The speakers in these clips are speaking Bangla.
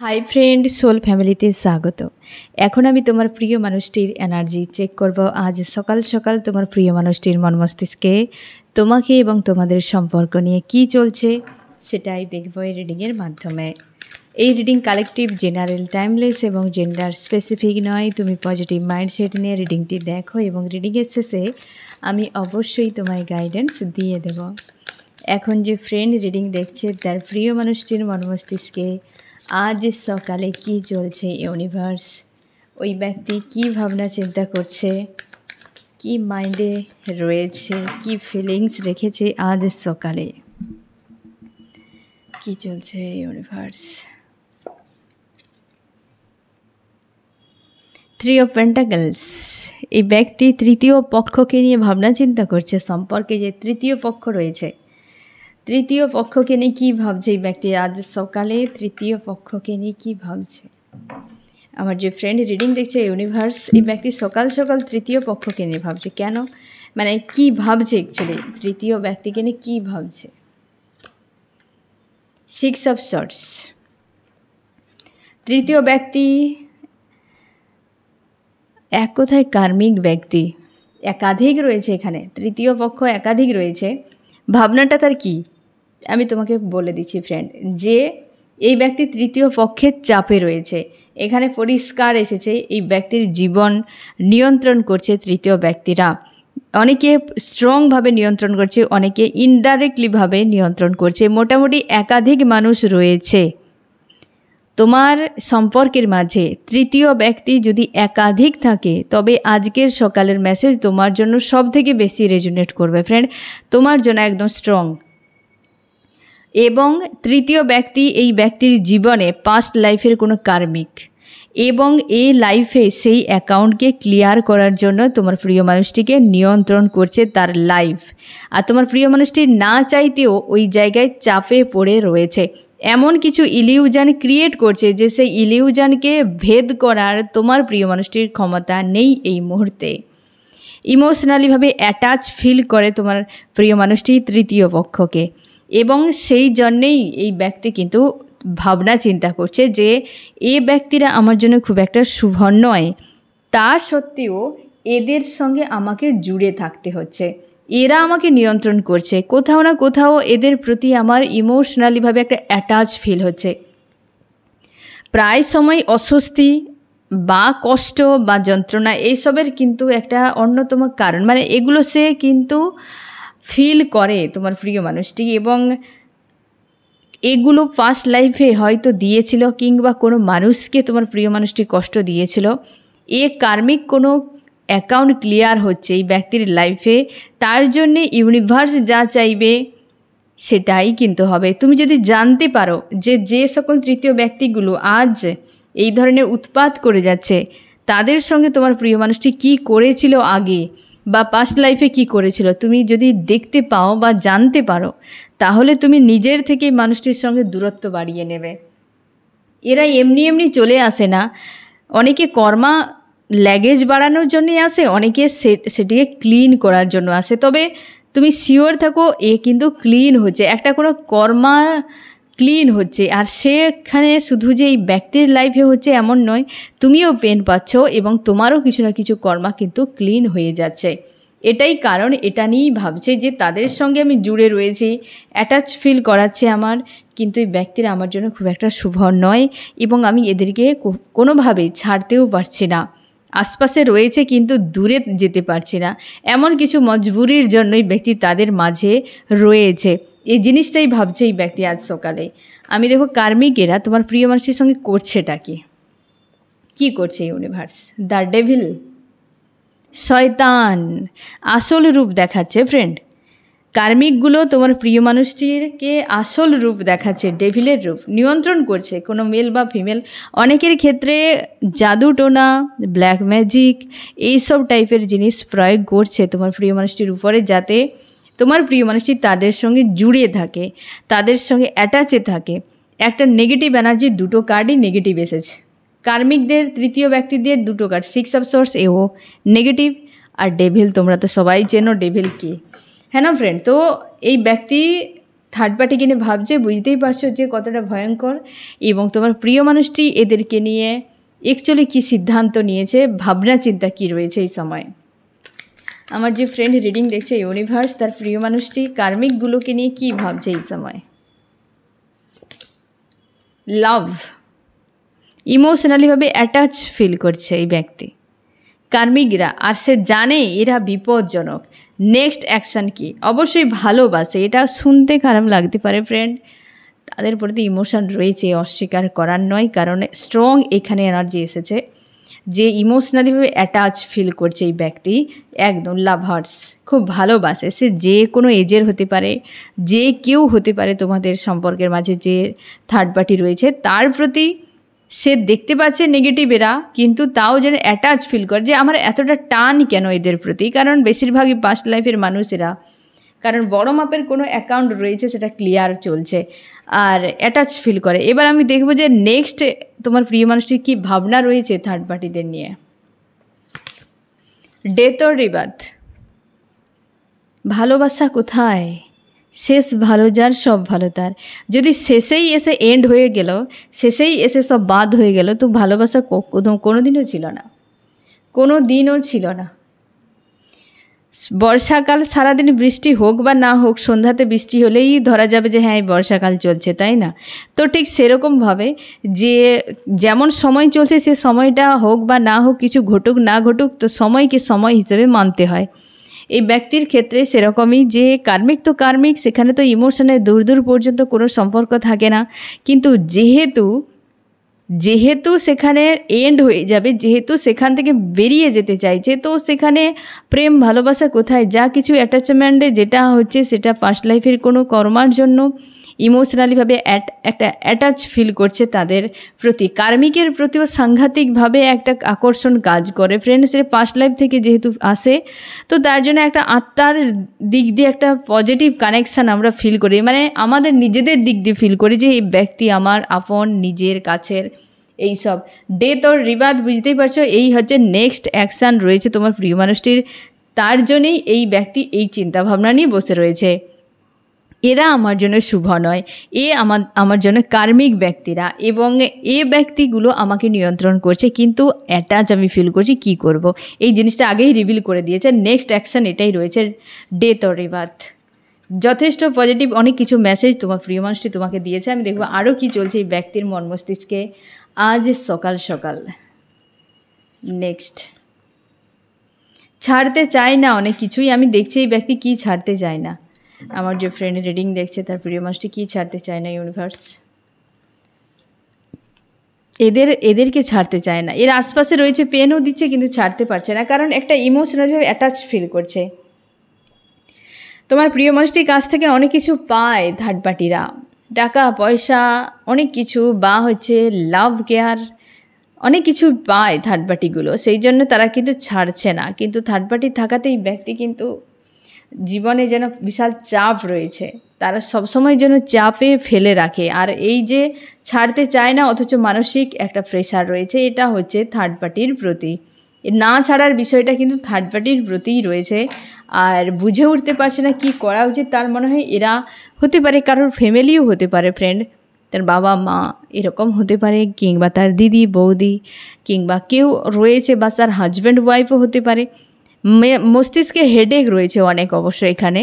হাই ফ্রেন্ড, সোল ফ্যামিলিতে স্বাগত। এখন আমি তোমার প্রিয় মানুষটির এনার্জি চেক করব। আজ সকাল সকাল তোমার প্রিয় মানুষটির মন মস্তিষ্কে তোমাকে এবং তোমাদের সম্পর্ক নিয়ে কি চলছে সেটাই দেখব এই রিডিংয়ের মাধ্যমে। এই রিডিং কালেকটিভ, জেনারেল, টাইমলেস এবং জেন্ডার স্পেসিফিক নয়। তুমি পজিটিভ মাইন্ডসেট নিয়ে রিডিংটি দেখো এবং রিডিংয়ের শেষে আমি অবশ্যই তোমায় গাইডেন্স দিয়ে দেব। এখন যে ফ্রেন্ড রিডিং দেখছে তার প্রিয় মানুষটির মন মস্তিষ্কে আজ সকালে কি চলছে, ইউনিভার্স, ওই ব্যক্তি কি ভাবনা চিন্তা করছে, কি মাইন্ডে রয়েছে, কি ফিলিংস রেখেছে আজ সকালে, কি চলছে ইউনিভার্স। 3 of pentacles. এই ব্যক্তি তৃতীয় পক্ষকে নিয়ে ভাবনা চিন্তা করছে। সম্পর্কে যে তৃতীয় পক্ষ রয়েছে, তৃতীয় পক্ষকে নিয়ে কী ভাবছে এই ব্যক্তি আজ সকালে, তৃতীয় পক্ষকে নিয়ে কী ভাবছে। আমার যে ফ্রেন্ড রিডিং দেখছে ইউনিভার্স, এই ব্যক্তি সকাল সকাল তৃতীয় পক্ষকে নিয়ে ভাবছে। কেন, মানে কি ভাবছে অ্যাকচুয়ালি, তৃতীয় ব্যক্তিকে নিয়ে কী ভাবছে। 6 অফ শর্টস। তৃতীয় ব্যক্তি এক কথায় কার্মিক ব্যক্তি, একাধিক রয়েছে এখানে, তৃতীয় পক্ষ একাধিক রয়েছে। ভাবনাটা তার কি আমি তোমাকে বলে দিচ্ছি ফ্রেন্ড, যে এই ব্যক্তি তৃতীয় পক্ষের চাপে রয়েছে। এখানে পরিষ্কার এসেছে এই ব্যক্তির জীবন নিয়ন্ত্রণ করছে তৃতীয় ব্যক্তিরা। অনেকে স্ট্রংভাবে নিয়ন্ত্রণ করছে, অনেকে ইনডাইরেক্টলিভাবে নিয়ন্ত্রণ করছে। মোটামুটি একাধিক মানুষ রয়েছে তোমার সম্পর্কের মাঝে। তৃতীয় ব্যক্তি যদি একাধিক থাকে তবে আজকের সকালের মেসেজ তোমার জন্য সব থেকে বেশি রেজোনেট করবে ফ্রেন্ড, তোমার জন্য একদম স্ট্রং। এবং তৃতীয় ব্যক্তি এই ব্যক্তির জীবনে পাস্ট লাইফের কোনো কার্মিক, এবং এই লাইফে সেই অ্যাকাউন্টকে ক্লিয়ার করার জন্য তোমার প্রিয় মানুষটিকে নিয়ন্ত্রণ করছে তার লাইফ। আর তোমার প্রিয় মানুষটি না চাইতেও ওই জায়গায় চাপে পড়ে রয়েছে। এমন কিছু ইলিউশন ক্রিয়েট করছে যে সেই ইলিউশনকে ভেদ করার তোমার প্রিয় মানুষটির ক্ষমতা নেই এই মুহূর্তে। ইমোশনালিভাবে অ্যাটাচ ফিল করে তোমার প্রিয় মানুষটি তৃতীয় পক্ষকে, এবং সেই জন্যেই এই ব্যক্তি কিন্তু ভাবনা চিন্তা করছে যে এ ব্যক্তিরা আমার জন্য খুব একটা শুভ নয়, তা সত্ত্বেও এদের সঙ্গে আমাকে জুড়ে থাকতে হচ্ছে। এরা আমাকে নিয়ন্ত্রণ করছে, কোথাও না কোথাও এদের প্রতি আমার ইমোশনালিভাবে একটা অ্যাটাচ ফিল হচ্ছে। প্রায় সময় অস্বস্তি বা কষ্ট বা যন্ত্রণা এইসবের কিন্তু একটা অন্যতম কারণ, মানে এগুলো সে কিন্তু ফিল করে তোমার প্রিয় মানুষটি, এবং এগুলো পাস্ট লাইফে হয়তো দিয়েছিল, কিংবা কোনো মানুষকে তোমার প্রিয় মানুষটি কষ্ট দিয়েছিল। এ কার্মিক কোনো অ্যাকাউন্ট ক্লিয়ার হচ্ছে এই ব্যক্তির লাইফে, তার জন্যে ইউনিভার্স যা চাইবে সেটাই কিন্তু হবে। তুমি যদি জানতে পারো যে যে সকল তৃতীয় ব্যক্তিগুলো আজ এই ধরনের উৎপাত করে যাচ্ছে, তাদের সঙ্গে তোমার প্রিয় মানুষটি কী করেছিল আগে বা পাস্ট লাইফে কি করেছিল, তুমি যদি দেখতে পাও বা জানতে পারো, তাহলে তুমি নিজের থেকে মানুষটির সঙ্গে দূরত্ব বাড়িয়ে নেবে। এরা এমনি এমনি চলে আসে না, অনেকে কর্মা ল্যাগেজ বাড়ানোর জন্যই আসে, অনেকে সেটিকে ক্লিন করার জন্য আসে। তবে তুমি শিওর থাকো এ কিন্তু ক্লিন হচ্ছে, একটা কোনো কর্মা ক্লিন হচ্ছে। আর সেখানে শুধু যে এই ব্যক্তির লাইফে হচ্ছে এমন নয়, তুমিও পেন পাচ্ছ এবং তোমারও কিছু না কিছু কর্মা কিন্তু ক্লিন হয়ে যাচ্ছে। এটাই কারণ, এটা নিয়েই ভাবছে যে তাদের সঙ্গে আমি জুড়ে রয়েছি, অ্যাটাচ ফিল করাচ্ছে আমার, কিন্তু এই ব্যক্তিরা আমার জন্য খুব একটা শুভ নয় এবং আমি এদেরকে কোনোভাবেই ছাড়তেও পারছি না। আশপাশে রয়েছে কিন্তু দূরে যেতে পারছি না, এমন কিছু মজবুরির জন্যই ব্যক্তি তাদের মাঝে রয়েছে। এই জিনিসটাই ভাবছে এই ব্যক্তি আজ সকালে। আমি দেখো কার্মিকেরা তোমার প্রিয় মানুষের সঙ্গে করছেটা কি করছে ইউনিভার্স। দ্য ডেভিল, শয়তান আসল রূপ দেখাচ্ছে ফ্রেন্ড। কার্মিকগুলো তোমার প্রিয় মানুষটিকে আসল রূপ দেখাচ্ছে, ডেভিলের রূপ নিয়ন্ত্রণ করছে, কোনো মেল বা ফিমেল। অনেকের ক্ষেত্রে জাদুটোনা, ব্ল্যাক ম্যাজিক এইসব টাইপের জিনিস প্রয়োগ করছে তোমার প্রিয় মানুষটির উপরে, যাতে তোমার প্রিয় মানুষটি তাদের সঙ্গে জুড়ে থাকে, তাদের সঙ্গে অ্যাটাচে থাকে। একটা নেগেটিভ এনার্জি, দুটো কার্ডই নেগেটিভ এসেছে কার্মিকদের, তৃতীয় ব্যক্তিদের দুটো কার্ড, 6 অফ সোর্স এও নেগেটিভ, আর ডেভিল তোমরা তো সবাই চেনো ডেভিল কি, হ্যাঁ না ফ্রেন্ড। তো এই ব্যক্তি থার্ড পার্টিকে নিয়ে ভাবছে, বুঝতেই পারছো যে কতটা ভয়ঙ্কর। এবং তোমার প্রিয় মানুষটি এদেরকে নিয়ে অ্যাকচুয়ালি কী সিদ্ধান্ত নিয়েছে, ভাবনা চিন্তা কী রয়েছে এই সময়। আমার যে ফ্রেন্ড রিডিং দেখছে ইউনিভার্স, তার প্রিয় মানুষটি কার্মিকগুলোকে নিয়ে কী ভাবছে এই সময়। লাভ, ইমোশনালিভাবে অ্যাটাচ ফিল করছে এই ব্যক্তি কার্মিকরা, আর সে জানে এরা বিপজ্জনক। নেক্সট অ্যাকশান কি? অবশ্যই ভালোবাসে। এটা শুনতে খারাপ লাগতে পারে ফ্রেন্ড, তাদের প্রতি ইমোশন রয়েছে, অস্বীকার করার নয়, কারণ স্ট্রং এখানে এনার্জি এসেছে যে ইমোশনালিভাবে অ্যাটাচ ফিল করছে এই ব্যক্তি, একদম লাভার্স, খুব ভালোবাসে। সে যে কোনো এজের হতে পারে, যে কেউ হতে পারে তোমাদের সম্পর্কের মাঝে যে থার্ড পার্টি রয়েছে, তার প্রতি সে দেখতে পাচ্ছে নেগেটিভ এরা, কিন্তু তাও যেন অ্যাটাচ ফিল করে যে আমার এতটা টান কেন এদের প্রতি, কারণ বেশিরভাগই পাস্ট লাইফের মানুষেরা, কারণ বড় মাপের কোনো অ্যাকাউন্ট রয়েছে সেটা ক্লিয়ার চলছে আর অ্যাটাচ ফিল করে। এবার আমি দেখব যে নেক্সট তোমার প্রিয় মানুষটির কী ভাবনা রয়েছে থার্ড পার্টিদের নিয়ে। ডেথ অর রিবার্থ, ভালোবাসা কোথায়? শেষ ভালো যার সব ভালো তার। যদি শেষেই এসে এন্ড হয়ে গেল, শেষেই এসে সব বাদ হয়ে গেল, তো ভালোবাসা কোনো দিনও ছিল না, কোনো দিনও ছিল না। বর্ষাকাল সারাদিন বৃষ্টি হোক বা না হোক, সন্ধ্যাতে বৃষ্টি হলেই ধরা যাবে যে হ্যাঁ বর্ষাকাল চলছে, তাই না? তো ঠিক সেরকমভাবে যে যেমন সময় চলছে সে সময়টা হোক বা না হোক, কিছু ঘটুক না ঘটুক, তো সময়কে সময় হিসেবে মানতে হয়। এই ব্যক্তির ক্ষেত্রে সেরকমই, যে কার্মিক তো কার্মিক, সেখানে তো ইমোশনে দূর দূর পর্যন্ত কোনো সম্পর্ক থাকে না, কিন্তু যেহেতু সেখানে এন্ড হয়ে যাবে, যেহেতু সেখান থেকে বেরিয়ে যেতে চাইছে, তো সেখানে প্রেম ভালোবাসা কোথায়? যা কিছু অ্যাটাচমেন্টে যেটা হচ্ছে সেটা পাস্ট লাইফের কোনো কর্মার জন্য ইমোশনালিভাবে একটা অ্যাটাচ ফিল করছে তাদের প্রতি। কার্মিকের প্রতিও সাংঘাতিকভাবে একটা আকর্ষণ কাজ করে ফ্রেন্ডসের পাস্ট লাইফ থেকে যেহেতু আসে, তো তার জন্য একটা আত্মার দিক দিয়ে একটা পজিটিভ কানেকশান আমরা ফিল করি, মানে আমাদের নিজেদের দিক দিয়ে ফিল করি যে এই ব্যক্তি আমার আপন, নিজের কাছের, এই সব। ডেথ অর রিবার্থ, বুঝতেই পারছো, এই হচ্ছে নেক্সট অ্যাকশান রয়েছে তোমার প্রিয় মানুষটির। তার জন্যই এই ব্যক্তি এই চিন্তাভাবনা নিয়ে বসে রয়েছে, এরা আমার জন্য শুভ নয়, আমার জন্য কার্মিক ব্যক্তিরা, এবং এ ব্যক্তিগুলো আমাকে নিয়ন্ত্রণ করছে, কিন্তু অ্যাটাচ আমি ফিল করছি, কি করব? এই জিনিসটা আগেই রিভিল করে দিয়েছে। নেক্সট অ্যাকশান এটাই রয়েছে, ডেথ অর রিবার্থ। যথেষ্ট পজিটিভ অনেক কিছু মেসেজ তোমার প্রিয় মানুষটি তোমাকে দিয়েছে। আমি দেখব আরও কি চলছে এই ব্যক্তির মন মস্তিষ্কে আজ সকাল সকাল। নেক্সট, ছাড়তে চায় না অনেক কিছুই। আমি দেখছি এই ব্যক্তি কি ছাড়তে চায় না। আমার যে ফ্রেন্ড রিডিং দেখছে তার প্রিয় মানুষটি কী ছাড়তে চায় না ইউনিভার্স? এদেরকে ছাড়তে চায় না, এর আশপাশে রয়েছে, পেনও দিচ্ছে কিন্তু ছাড়তে পারছে না, কারণ একটা ইমোশনালভাবে অ্যাটাচ ফিল করছে। তোমার প্রিয় মানুষটির কাছ থেকে অনেক কিছু পায় থার্ড পার্টিরা, টাকা পয়সা অনেক কিছু, বা হচ্ছে লাভ কেয়ার, অনেক কিছু পায় থার্ড পার্টিগুলো, সেই জন্য তারা কিন্তু ছাড়ছে না। কিন্তু থার্ড পার্টি থাকাতেই ব্যক্তি কিন্তু জীবনে যেন বিশাল চাপ রয়েছে, তারা সবসময় যেন চাপে ফেলে রাখে। আর এই যে ছাড়তে চায় না অথচ মানসিক একটা প্রেশার রয়েছে, এটা হচ্ছে থার্ড পার্টির প্রতি। না ছাড়ার বিষয়টা কিন্তু থার্ড পার্টির প্রতিই রয়েছে, আর বুঝে উঠতে পারছে না কি করা উচিত। তার মনে হয় এরা হতে পারে কারোর ফ্যামিলিও হতে পারে ফ্রেন্ড, তার বাবা মা এরকম হতে পারে, কিংবা তার দিদি বৌদি, কিংবা কেউ রয়েছে, বা তার হাজব্যান্ড ওয়াইফও হতে পারে। মস্তিষ্কে হেডেক রয়েছে অনেক অবশ্য এখানে,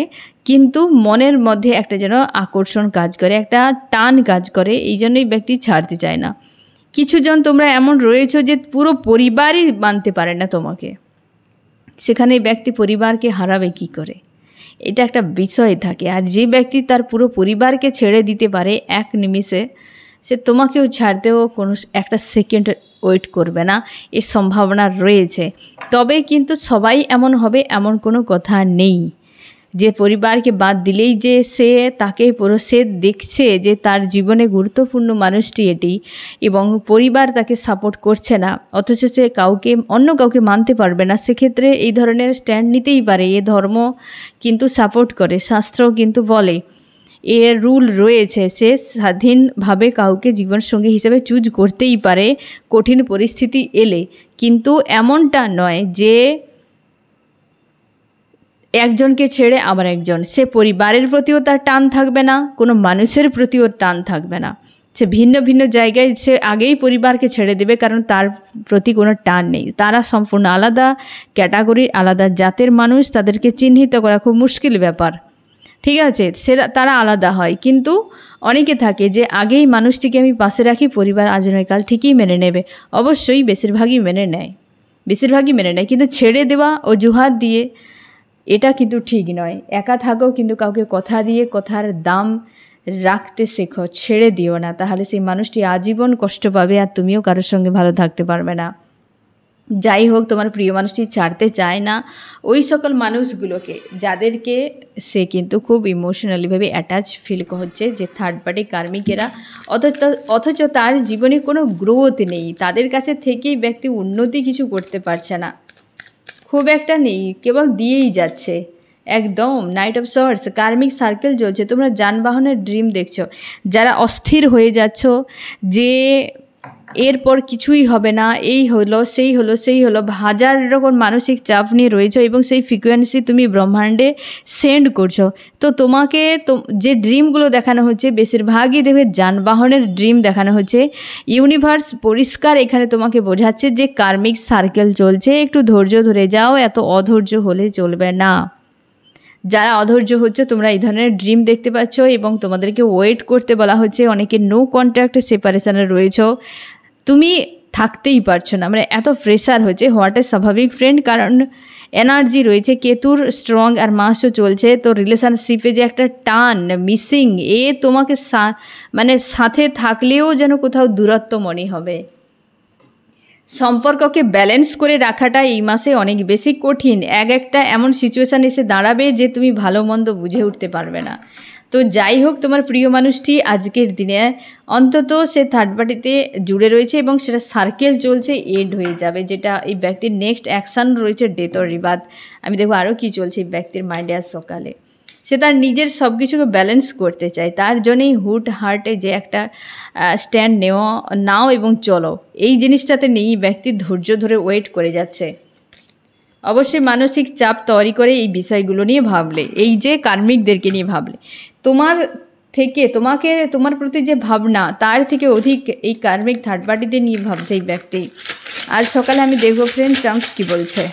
কিন্তু মনের মধ্যে একটা যেন আকর্ষণ কাজ করে, একটা টান কাজ করে, এই জন্যই ব্যক্তি ছাড়তে চায় না। কিছুজন তোমরা এমন রয়েছো যে পুরো পরিবারই মানতে পারে না তোমাকে, সেখানে ব্যক্তি পরিবারকে হারাবে কি করে, এটা একটা বিষয় থাকে। আর যে ব্যক্তি তার পুরো পরিবারকে ছেড়ে দিতে পারে এক নিমিষে, সে তোমাকেও ছাড়তেও কোনো একটা সেকেন্ড ওয়েট করবে না, এর সম্ভাবনা রয়েছে। তবে কিন্তু সবাই এমন হবে এমন কোনো কথা নেই, যে পরিবারকে বাদ দিলেই যে সে তাকে পুরো সে দেখছে যে তার জীবনে গুরুত্বপূর্ণ মানুষটি এটি, এবং পরিবার তাকে সাপোর্ট করছে না, অথচ সে অন্য কাউকে মানতে পারবে না, সেক্ষেত্রে এই ধরনের স্ট্যান্ড নিতেই পারে। এ ধর্ম কিন্তু সাপোর্ট করে, শাস্ত্র কিন্তু বলে, এর রুল রয়েছে, সে স্বাধীনভাবে কাউকে জীবনসঙ্গী হিসেবে চুজ করতেই পারে কঠিন পরিস্থিতি এলে, কিন্তু এমনটা নয় যে একজনকে ছেড়ে আবার একজন, সে পরিবারের প্রতিও তার টান থাকবে না, কোনো মানুষের প্রতিও টান থাকবে না। সে ভিন্ন ভিন্ন জায়গায় সে আগেই পরিবারকে ছেড়ে দেবে, কারণ তার প্রতি কোনো টান নেই। তারা সম্পূর্ণ আলাদা ক্যাটাগরির, আলাদা জাতের মানুষ, তাদেরকে চিহ্নিত করা খুব মুশকিল ব্যাপার। ঠিক আছে, তারা আলাদা হয়। কিন্তু অনেকে থাকে যে আগেই মানুষটিকে আমি পাশে রাখি, পরিবার আজ নয় কাল ঠিকই মেনে নেবে। অবশ্যই বেশিরভাগই মেনে নেয়, কিন্তু ছেড়ে দেওয়া অজুহাত দিয়ে এটা কিন্তু ঠিক নয়। একা থাকো, কিন্তু কাউকে কথা দিয়ে কথার দাম রাখতে শেখো, ছেড়ে দিও না, তাহলে সেই মানুষটি আজীবন কষ্ট পাবে আর তুমিও কারোর সঙ্গে ভালো থাকতে পারবে না। যাই হোক, তোমার প্রিয় মানুষটি ছাড়তে চায় না ওই সকল মানুষগুলোকে যাদেরকে সে কিন্তু খুব ইমোশনালিভাবে অ্যাটাচ ফিল হচ্ছে, যে থার্ড পার্টি কার্মিকেরা। অথচ তার জীবনে কোনো গ্রোথ নেই, তাদের কাছে থেকেই ব্যক্তি উন্নতি কিছু করতে পারছে না, খুব একটা নেই, কেবল দিয়েই যাচ্ছে একদম। Night of sorts, karmic circle চলছে। তোমরা যানবাহনের ড্রিম দেখছো, যারা অস্থির হয়ে যাচ্ছ যে এরপর কিছুই হবে না, এই হলো সেই হলো সেই হলো, হাজার রকম মানসিক চাপ নিয়ে রয়েছো এবং সেই ফ্রিকোয়েন্সি তুমি ব্রহ্মাণ্ডে সেন্ড করছো। তো তোমাকে যে ড্রিমগুলো দেখানো হচ্ছে বেশিরভাগই দেখবে যানবাহনের ড্রিম দেখানো হচ্ছে। ইউনিভার্স পরিষ্কার এখানে তোমাকে বোঝাচ্ছে যে কার্মিক সার্কেল চলছে, একটু ধৈর্য ধরে যাও, এত অধৈর্য হলে চলবে না। যারা অধৈর্য হচ্ছে তোমরা এই ধরনের ড্রিম দেখতে পাচ্ছ এবং তোমাদেরকে ওয়েট করতে বলা হচ্ছে। অনেকে নো কন্ট্যাক্ট সেপারেশনে রয়েছ, তুমি থাকতেই পারছো না, মানে এত প্রেশার হচ্ছে, হওয়াটাই স্বাভাবিক ফ্রেন্ড, কারণ এনার্জি রয়েছে কেতুর স্ট্রং আর মাসও চলছে। তো রিলেশনশিপে যে একটা টান মিসিং, এ তোমাকে মানে সাথে থাকলেও যেন কোথাও দূরত্ব মনে হবে। সম্পর্ককে ব্যালেন্স করে রাখাটা এই মাসে অনেক বেশি কঠিন। একটা এমন সিচুয়েশান এসে দাঁড়াবে যে তুমি ভালো মন্দ বুঝে উঠতে পারবে না। তো যাই হোক, তোমার প্রিয় মানুষটি আজকের দিনে অন্তত সে থার্ড পার্টিতে জুড়ে রয়েছে এবং সেটা সার্কেল চলছে, এন্ড হয়ে যাবে, যেটা এই ব্যক্তির নেক্সট অ্যাকশান রয়েছে ডেথ অর রিবার্থ। আমি দেখবো আরও কী চলছে এই ব্যক্তির মাইন্ডে আজ সকালে। সে তার নিজের সব কিছুকে ব্যালেন্স করতে চায়, তার জন্যই হুট হার্টে যে একটা স্ট্যান্ড নাও এবং চলো, এই জিনিসটাতে নেই। ব্যক্তি ধৈর্য ধরে ওয়েট করে যাচ্ছে। অবশ্যই মানসিক চাপ তৈরি করে এই বিষয়গুলো নিয়ে ভাবলে, এই যে কার্মিকদেরকে নিয়ে ভাবলে, তোমার প্রতি যে ভাবনা তার থেকে অধিক এই কার্মিক থার্ড পার্টিতে নিয়ে ভাবছে এই ব্যক্তি। আজ সকালে আমি দেখবো ফ্রেন্ড চান্স কি বলছে।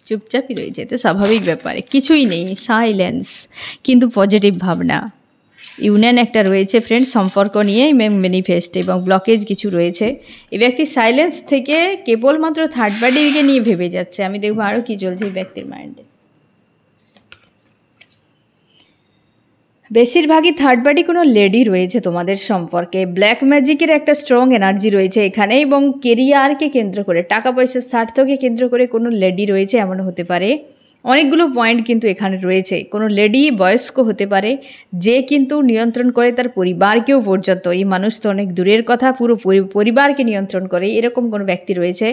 চুপচাপই রয়েছে, তো স্বাভাবিক ব্যাপারে কিছুই নেই, সাইলেন্স, কিন্তু পজিটিভ ভাবনা। ইউনিয়ন একটা রয়েছে ফ্রেন্ড, সম্পর্ক নিয়ে ম্যানিফেস্ট এবং ব্লকেজ কিছু রয়েছে। এই ব্যক্তি সাইলেন্স থেকে কেবলমাত্র থার্ড পার্টিকে নিয়ে ভেবে যাচ্ছে। আমি দেখবো আরও কী চলছে এই ব্যক্তির মাইন্ডে। বেশিরভাগই থার্ড পার্টি কোনো লেডি রয়েছে তোমাদের সম্পর্কে। ব্ল্যাক ম্যাজিকের একটা স্ট্রং এনার্জি রয়েছে এখানে এবং কেরিয়ারকে কেন্দ্র করে, টাকা পয়সার স্বার্থকে কেন্দ্র করে কোনো লেডি রয়েছে, এমন হতে পারে। অনেকগুলো পয়েন্ট কিন্তু এখানে রয়েছে। কোনো লেডি বয়স্ক হতে পারে যে কিন্তু নিয়ন্ত্রণ করে তার পরিবারকেও পর্যন্ত। এই মানুষ তো অনেক দূরের কথা, পুরো পরিবারকে নিয়ন্ত্রণ করে, এরকম কোনো ব্যক্তি রয়েছে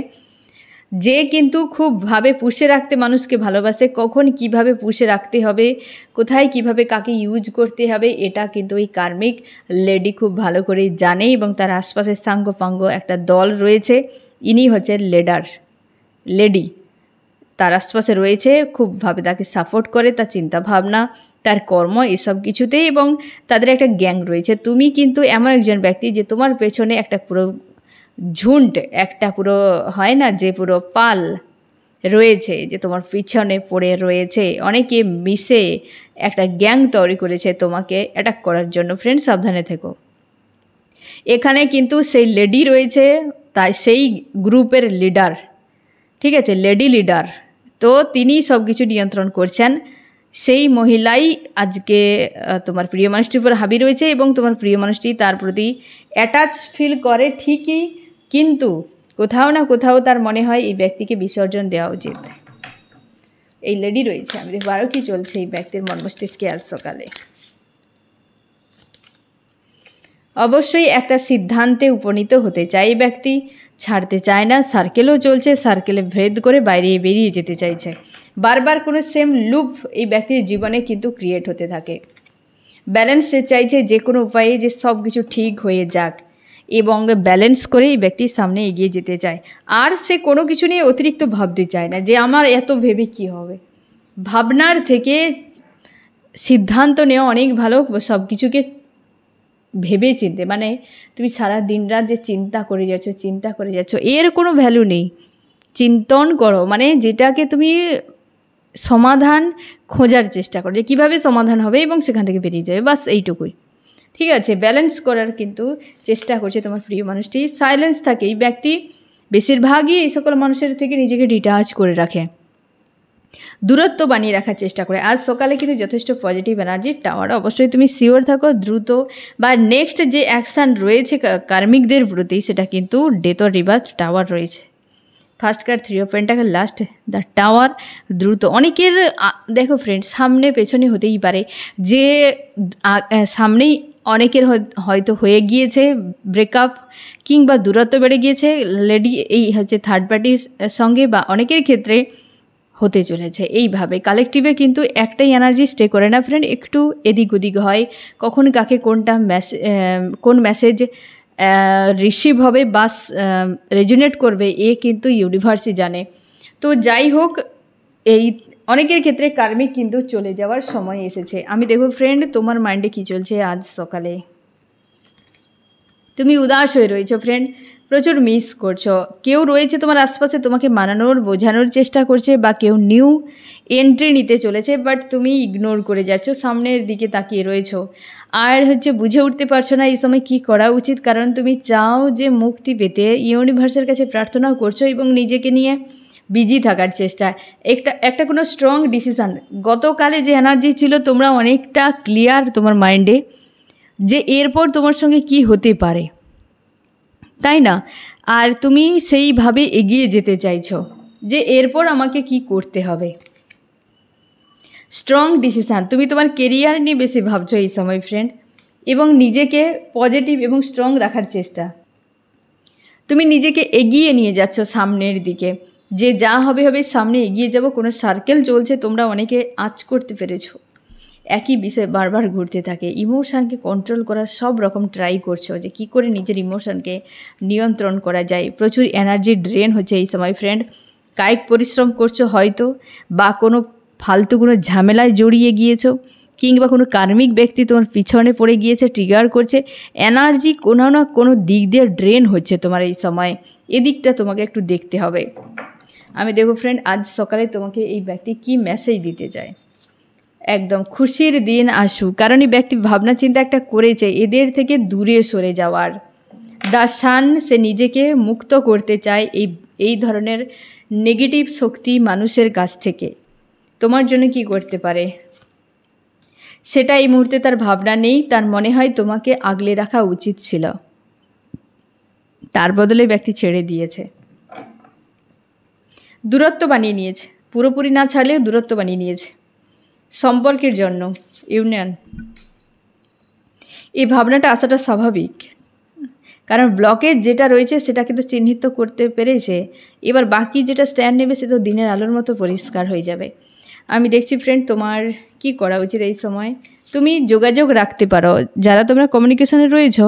যে কিন্তু খুব ভাবে পুষে রাখতে মানুষকে ভালোবাসে। কখন কিভাবে পুষে রাখতে হবে, কোথায় কিভাবে কাকে ইউজ করতে হবে, এটা কিন্তু এই কার্মিক লেডি খুব ভালো করে জানে এবং তার আশপাশে সাঙ্গপাঙ্গ একটা দল রয়েছে। ইনি হচ্ছে লেডি, তার আশপাশে রয়েছে, খুবভাবে তাকে সাপোর্ট করে, তার চিন্তাভাবনা, তার কর্ম, এসব কিছুতেই, এবং তাদের একটা গ্যাং রয়েছে। তুমি কিন্তু এমন একজন ব্যক্তি যে তোমার পেছনে একটা পুরো ঝুন্ড, একটা পুরো হয় না যে পুরো পাল রয়েছে, যে তোমার পিছনে পড়ে রয়েছে, অনেকে মিশে একটা গ্যাং তৈরি করেছে তোমাকে অ্যাটাক করার জন্য। ফ্রেন্ড, সাবধানে থেকো। এখানে কিন্তু সেই লেডি রয়েছে, তাই সেই গ্রুপের লিডার, ঠিক আছে, লেডি লিডার, তো তিনি সব কিছু নিয়ন্ত্রণ করছেন। সেই মহিলাই আজকে তোমার প্রিয় মানুষটির উপর হাবি রয়েছে এবং তোমার প্রিয় মানুষটি তার প্রতি অ্যাটাচ ফিল করে ঠিকই, কিন্তু কোথাও না কোথাও তার মনে হয় এই ব্যক্তিকে বিসর্জন দেওয়া উচিত। এই লেডি রয়েছে। আমি দেখবো আরও কী চলছে এই ব্যক্তির মন মস্তিষ্কে আজ সকালে। অবশ্যই একটা সিদ্ধান্তে উপনীত হতে চায় এই ব্যক্তি, ছাড়তে চায় না। সার্কেলও চলছে, সার্কেলে ভেদ করে বাইরে বেরিয়ে যেতে চাইছে। বারবার কোনো সেম লুপ এই ব্যক্তির জীবনে কিন্তু ক্রিয়েট হতে থাকে। ব্যালেন্স সে চাইছে যে কোনো উপায়ে যে সব কিছু ঠিক হয়ে যাক, এবং ব্যালেন্স করে এই ব্যক্তির সামনে এগিয়ে যেতে চায়। আর সে কোনো কিছু নিয়ে অতিরিক্ত ভাবতে চায় না যে আমার এত ভেবে কী হবে। ভাবনার থেকে সিদ্ধান্ত নেওয়া অনেক ভালো, সব কিছুকে ভেবে চিনতে। মানে তুমি সারা দিন রাত যে চিন্তা করে যাচ্ছ এর কোনো ভ্যালু নেই। চিন্তন করো, মানে যেটাকে তুমি সমাধান খোঁজার চেষ্টা করো যে কীভাবে সমাধান হবে এবং সেখান থেকে বেরিয়ে যাবে, বাস এইটুকুই। ঠিক আছে, ব্যালেন্স করার কিন্তু চেষ্টা করছে তোমার প্রিয় মানুষটি। সাইলেন্স থাকে, এই ব্যক্তি বেশিরভাগই এই সকল মানুষের থেকে নিজেকে ডিটাচ করে রাখে, দূরত্ব বানিয়ে রাখার চেষ্টা করে। আজ সকালে কিন্তু যথেষ্ট পজিটিভ এনার্জির টাওয়ার। অবশ্যই তুমি শিওর থাকো, দ্রুত বা নেক্সট যে অ্যাকশান রয়েছে কার্মিকদের প্রতি সেটা কিন্তু ডেথ অর রিবার্থ টাওয়ার রয়েছে। First card 3 of pentacle, last the tower. দ্রুত অনেকের দেখো ফ্রেন্ড, সামনে পেছনে হতেই পারে, যে সামনেই অনেকের হয়তো হয়ে গিয়েছে ব্রেকআপ কিংবা দূরত্ব বেড়ে গিয়েছে লেডি এই হচ্ছে থার্ড পার্টির সঙ্গে, বা অনেকের ক্ষেত্রে হতে চলেছে। এইভাবে কালেকটিভে কিন্তু একটাই এনার্জি স্টে করে না ফ্রেন্ড, একটু এদিক ওদিক হয়। কখন কাকে কোন মেসেজ রিসিভ হবে বা রেজুনেট করবে এ কিন্তু ইউনিভার্সই জানে। তো যাই হোক, এই অনেকের ক্ষেত্রে কার্মিক কিন্তু চলে যাওয়ার সময় এসেছে। আমি দেখো ফ্রেন্ড, তোমার মাইন্ডে কী চলছে আজ সকালে। তুমি উদাস হয়ে রয়েছো ফ্রেন্ড, প্রচুর মিস করছো। কেউ রয়েছে তোমার আশপাশে তোমাকে মানানোর বোঝানোর চেষ্টা করছে, বা কেউ নিউ এন্ট্রি নিতে চলেছে, বাট তুমি ইগনোর করে যাচ্ছ, সামনের দিকে তাকিয়ে রয়েছো। আর বুঝে উঠতে পারছো না এই সময় কী করা উচিত, কারণ তুমি চাও যে মুক্তি পেতে, ইউনিভার্সের কাছে প্রার্থনাও করছো এবং নিজেকে নিয়ে বিজি থাকার চেষ্টা। একটা কোনো স্ট্রং ডিসিশান, গতকালে যে এনার্জি ছিল তোমরা অনেকটা ক্লিয়ার তোমার মাইন্ডে যে এরপর তোমার সঙ্গে কি হতে পারে, তাই না? আর তুমি সেইভাবে এগিয়ে যেতে চাইছো যে এরপর আমাকে কি করতে হবে। স্ট্রং ডিসিশান, তুমি তোমার কেরিয়ার নিয়ে বেশি ভাবছো এই সময় ফ্রেন্ড, এবং নিজেকে পজিটিভ এবং স্ট্রং রাখার চেষ্টা। তুমি নিজেকে এগিয়ে নিয়ে যাচ্ছ সামনের দিকে, যে যা হবে হবে, সামনে এগিয়ে যাব। কোনো সার্কেল চলছে, তোমরা অনেকে আঁচ করতে পেরেছো, একই বিষয় বারবার ঘুরতে থাকে। ইমোশানকে কন্ট্রোল করার সব রকম ট্রাই করছো যে কী করে নিজের ইমোশানকে নিয়ন্ত্রণ করা যায়। প্রচুর এনার্জি ড্রেন হচ্ছে এই সময় ফ্রেন্ড, কায়িক পরিশ্রম করছো হয়তো, বা কোনো ফালতু কোনো ঝামেলায় জড়িয়ে গিয়েছো, কিংবা কোনো কার্মিক ব্যক্তি তোমার পিছনে পড়ে গিয়েছে, ট্রিগার করছে। এনার্জি কোনো না কোনো দিক দিয়ে ড্রেন হচ্ছে তোমার এই সময়, এদিকটা তোমাকে একটু দেখতে হবে। আমি দেখো ফ্রেন্ড, আজ সকালে তোমাকে এই ব্যক্তি কি মেসেজ দিতে চায়। একদম খুশির দিন আসুক, কারণ এই ব্যক্তি ভাবনা চিন্তা একটা করেছে এদের থেকে দূরে সরে যাওয়ার। দ্য সান, সে নিজেকে মুক্ত করতে চায় এই ধরনের নেগেটিভ শক্তি মানুষের কাছ থেকে। তোমার জন্য কি করতে পারে সেটা এই মুহূর্তে তার ভাবনা নেই, তার মনে হয় তোমাকে আগলে রাখা উচিত ছিল, তার বদলে ব্যক্তি ছেড়ে দিয়েছে, দূরত্ব বানিয়ে নিয়েছে, পুরোপুরি না ছাড়লেও দূরত্ব বানিয়ে নিয়েছে সম্পর্কের জন্য। ইউনিয়ন, এই ভাবনাটা আসাটা স্বাভাবিক, কারণ ব্লকেজ যেটা রয়েছে সেটা কিন্তু চিহ্নিত করতে পেরেছে। এবার বাকি যেটা স্ট্যান্ড নেবে সে তো দিনের আলোর মতো পরিষ্কার হয়ে যাবে। আমি দেখছি ফ্রেন্ড, তোমার কি করা উচিত এই সময়। তুমি যোগাযোগ রাখতে পারো, যারা তোমরা কমিউনিকেশনে রয়েছ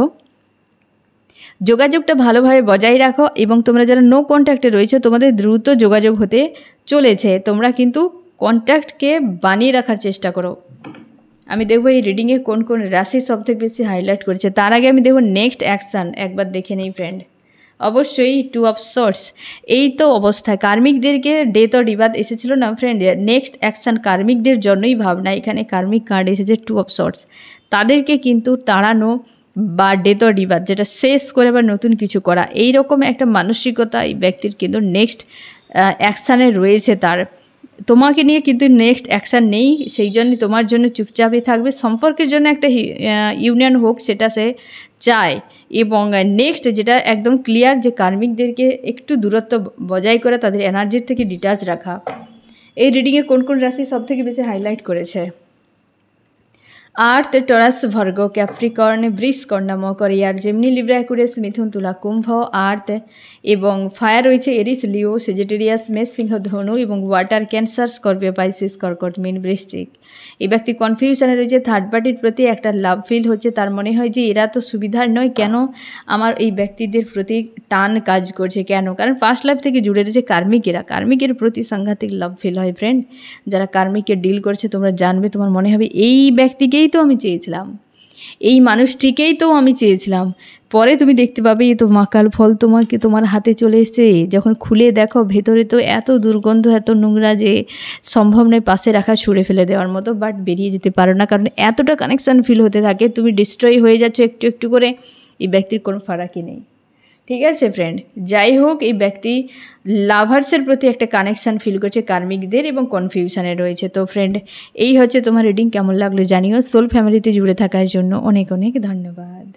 যোগাযোগটা ভালোভাবে বজায় রাখো, এবং তোমরা যারা নো কন্ট্যাক্টে রয়েছে তোমাদের দ্রুত যোগাযোগ হতে চলেছে। তোমরা কিন্তু কন্ট্যাক্টকে বানিয়ে রাখার চেষ্টা করো। আমি দেখবো এই রিডিংয়ে কোন কোন রাশি সবথেকে বেশি হাইলাইট করেছে। তার আগে আমি দেখব নেক্সট অ্যাকশান একবার দেখে নেই ফ্রেন্ড। অবশ্যই 2 অফ সোর্স, এই তো অবস্থায় কার্মিকদেরকে ডেথ অর রিবার্থ এসেছিলো না ফ্রেন্ড। নেক্সট অ্যাকশান কার্মিকদের জন্যই ভাবনা। এখানে কার্মিক কার্ড এসেছে 2 অফ সোর্স। তাদেরকে কিন্তু তাড়ানো বা ডেথ অর রিবার্থ, যেটা শেষ করে আবার নতুন কিছু করা, এই রকম একটা মানসিকতা এই ব্যক্তির কিন্তু নেক্সট অ্যাকশানে রয়েছে। তার তোমাকে নিয়ে কিন্তু নেক্সট অ্যাকশান নেই, সেই জন্য তোমার জন্য চুপচাপই থাকবে। সম্পর্কের জন্য একটা ইউনিয়ন হোক সেটা সে চায়, এবং নেক্সট যেটা একদম ক্লিয়ার যে কার্মিকদেরকে একটু দূরত্ব বজায় করে তাদের এনার্জির থেকে ডিটাচ রাখা। এই রিডিংয়ে কোন কোন রাশি সব থেকে বেশি হাইলাইট করেছে আর্থ, টরাস, ভার্গো, ক্যাপ্রিকর্ন, বৃষ, কন্যা, মকর, এয়ার, জেমিনি, লিব্রা, অ্যাকুয়ারিয়াস, মিথুন, তুলা, কুম্ভ, আর্থ এবং ফায়ার রয়েছে এরিস, লিও, সেজিটেরিয়াস, মেষ, সিংহ, ধনু এবং ওয়াটার ক্যান্সার, স্করপিও, পাইসিস, কর্কট, মীন, বৃশ্চিক। এই ব্যক্তি কনফিউশনে রয়েছে, থার্ড পার্টির প্রতি একটা লাভ ফিল হচ্ছে, তার মনে হয় যে এরা তো সুবিধার নয়, কেন আমার এই ব্যক্তিদের প্রতি টান কাজ করছে কেন, কারণ পাস্ট লাইফ থেকে জুড়ে রয়েছে কার্মিকেরা, কার্মিকের প্রতি সাংঘাতিক লাভ ফিল হয় ফ্রেন্ড। যারা কার্মিকে ডিল করছে তোমরা জানবে, তোমার মনে হবে এই ব্যক্তিকেই তো আমি চেয়েছিলাম, এই মানুষটিকেই তো আমি চেয়েছিলাম। পরে তুমি দেখতে পাবে এ তো মাকাল ফল তোমার হাতে চলে এসছে, যখন খুলে দেখো ভেতরে তো এত দুর্গন্ধ, এত নোংরা যে সম্ভব নয় পাশে রাখা, ছুঁড়ে ফেলে দেওয়ার মতো, বাট বেরিয়ে যেতে পারো না, কারণ এতটা কানেকশান ফিল হতে থাকে, তুমি ডিস্ট্রয় হয়ে যাচ্ছ একটু একটু করে, এই ব্যক্তির কোনো ফারাকই নেই। ঠিক আছে ফ্রেন্ড, যাই হোক এই ব্যক্তি লাভার্সের প্রতি একটা কানেকশান ফিল করছে কার্মিকদের এবং কনফিউশনে রয়েছে। তো ফ্রেন্ড, এই হচ্ছে তোমার রিডিং, কেমন লাগলো জানিও। সোল ফ্যামিলিতে জুড়ে থাকার জন্য অনেক অনেক ধন্যবাদ।